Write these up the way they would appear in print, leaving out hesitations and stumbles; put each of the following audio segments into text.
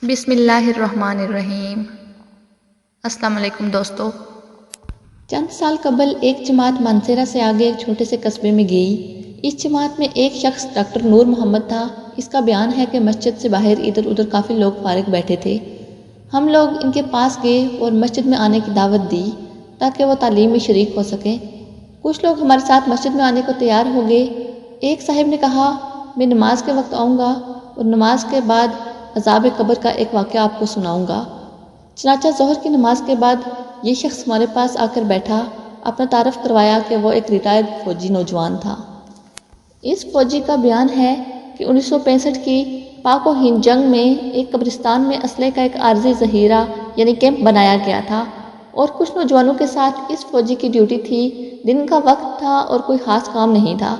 بسم اللہ الرحمن الرحیم۔ السلام علیکم دوستو۔ چند سال قبل ایک جماعت مانسہرہ سے آگے ایک چھوٹے سے قصبے میں گئی۔ اس جماعت میں ایک شخص ڈاکٹر نور محمد تھا۔ اس کا بیان ہے کہ مسجد سے باہر ادھر ادھر کافی لوگ فارغ بیٹھے تھے۔ ہم لوگ ان کے پاس گئے اور مسجد میں آنے کی دعوت دی تاکہ وہ تعلیم میں شریک ہو سکیں۔ کچھ لوگ ہمارے ساتھ مسجد میں آنے کو تیار ہو گئے۔ ایک صاحب نے کہا میں نماز کے وقت آؤں گا اور نماز کے بعد عذاب قبر کا ایک واقعہ آپ کو سناؤں گا۔ چنانچہ ظہر کی نماز کے بعد یہ شخص ہمارے پاس آ کر بیٹھا، اپنا تعارف کروایا کہ وہ ایک ریٹائرڈ فوجی نوجوان تھا۔ اس فوجی کا بیان ہے کہ 1965 کی پاک و ہند جنگ میں ایک قبرستان میں اسلحے کا ایک عارضی ذخیرہ یعنی کیمپ بنایا گیا تھا اور کچھ نوجوانوں کے ساتھ اس فوجی کی ڈیوٹی تھی۔ دن کا وقت تھا اور کوئی خاص کام نہیں تھا،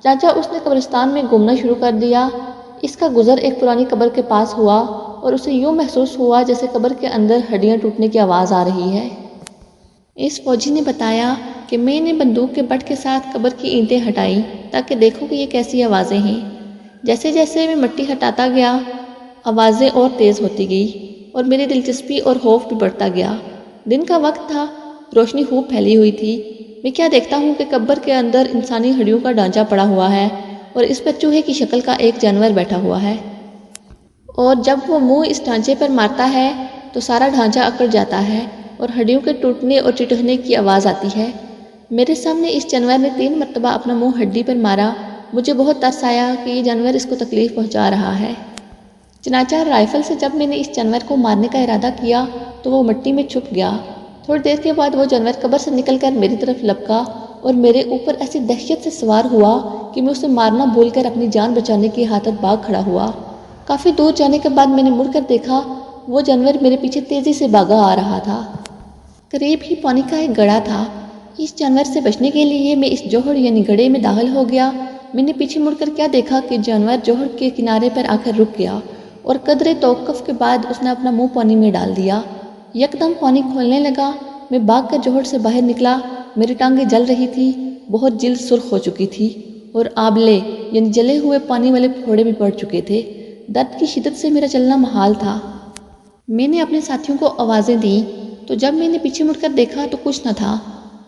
چنانچہ اس نے قبرستان میں گھومنا شروع کر دیا۔ اس کا گزر ایک پرانی قبر کے پاس ہوا اور اسے یوں محسوس ہوا جیسے قبر کے اندر ہڈیاں ٹوٹنے کی آواز آ رہی ہے۔ اس فوجی نے بتایا کہ میں نے بندوق کے بٹ کے ساتھ قبر کی اینٹیں ہٹائیں تاکہ دیکھوں کہ یہ کیسی آوازیں ہیں۔ جیسے جیسے میں مٹی ہٹاتا گیا آوازیں اور تیز ہوتی گئی اور میری دلچسپی اور خوف بھی بڑھتا گیا۔ دن کا وقت تھا، روشنی خوب پھیلی ہوئی تھی۔ میں کیا دیکھتا ہوں کہ قبر کے اندر انسانی ہڈیوں کا ڈھانچہ پڑا ہوا ہے اور اس پر چوہے کی شکل کا ایک جانور بیٹھا ہوا ہے، اور جب وہ منہ اس ڈھانچے پر مارتا ہے تو سارا ڈھانچہ اکڑ جاتا ہے اور ہڈیوں کے ٹوٹنے اور چٹکنے کی آواز آتی ہے۔ میرے سامنے اس جانور نے 3 مرتبہ اپنا منہ ہڈی پر مارا۔ مجھے بہت ترس آیا کہ یہ جانور اس کو تکلیف پہنچا رہا ہے۔ چنانچہ رائفل سے جب میں نے اس جانور کو مارنے کا ارادہ کیا تو وہ مٹی میں چھپ گیا۔ تھوڑی دیر کے بعد وہ جانور قبر سے نکل کر میری طرف لپکا اور میرے اوپر ایسی دہشت سے سوار ہوا کہ میں اسے مارنا بھول کر اپنی جان بچانے کی حالت بھاگ کھڑا ہوا۔ کافی دور جانے کے بعد میں نے مڑ کر دیکھا، وہ جانور میرے پیچھے تیزی سے بھاگا آ رہا تھا۔ قریب ہی پانی کا ایک گڑھا تھا۔ اس جانور سے بچنے کے لیے میں اس جوہر یعنی گڑھے میں داخل ہو گیا۔ میں نے پیچھے مڑ کر کیا دیکھا کہ جانور جوہر کے کنارے پر آ کر رک گیا اور قدرے توقف کے بعد اس نے اپنا منہ پانی میں ڈال دیا۔ یکدم پانی کھولنے لگا۔ میں بھاگ کر جوہر سے باہر نکلا۔ میری ٹانگیں جل رہی تھی، بہت جلد سرخ ہو چکی تھی اور آبلے یعنی جلے ہوئے پانی والے پھوڑے بھی پڑ چکے تھے۔ درد کی شدت سے میرا چلنا محال تھا۔ میں نے اپنے ساتھیوں کو آوازیں دیں تو جب میں نے پیچھے مڑ کر دیکھا تو کچھ نہ تھا،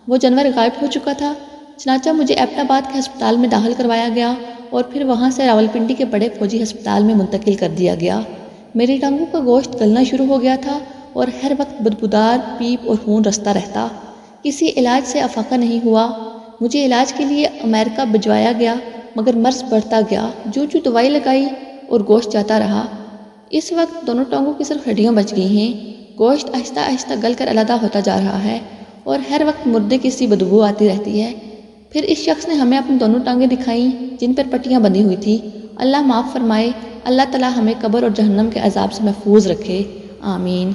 وہ جانور غائب ہو چکا تھا۔ چنانچہ مجھے ایبٹ آباد کے ہسپتال میں داخل کروایا گیا اور پھر وہاں سے راولپنڈی کے بڑے فوجی ہسپتال میں منتقل کر دیا گیا۔ میری ٹانگوں کا گوشت گلنا شروع ہو گیا تھا اور ہر وقت بدبودار پیپ اور خون رستا رہتا۔ کسی علاج سے افاقہ نہیں ہوا۔ مجھے علاج کے لیے امریکہ بھجوایا گیا مگر مرض بڑھتا گیا۔ جو دوائی لگائی اور گوشت جاتا رہا۔ اس وقت دونوں ٹانگوں کی صرف ہڈیاں بچ گئی ہیں۔ گوشت آہستہ آہستہ گل کر علیحدہ ہوتا جا رہا ہے اور ہر وقت مردے کی سی بدبو آتی رہتی ہے۔ پھر اس شخص نے ہمیں اپنی دونوں ٹانگیں دکھائیں جن پر پٹیاں بندھی ہوئی تھی۔ اللہ معاف فرمائے، اللہ تعالیٰ ہمیں قبر اور جہنم کے عذاب سے محفوظ رکھے، آمین۔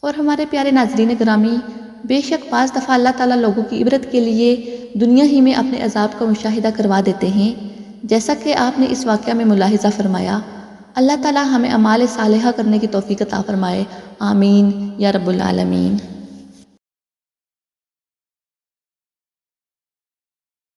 اور ہمارے پیارے ناظرین گرامی، بے شک بعض دفعہ اللہ تعالیٰ لوگوں کی عبرت کے لیے دنیا ہی میں اپنے عذاب کا مشاہدہ کروا دیتے ہیں، جیسا کہ آپ نے اس واقعہ میں ملاحظہ فرمایا۔ اللہ تعالیٰ ہمیں اعمال صالحہ کرنے کی توفیق عطا فرمائے، آمین یا رب العالمین۔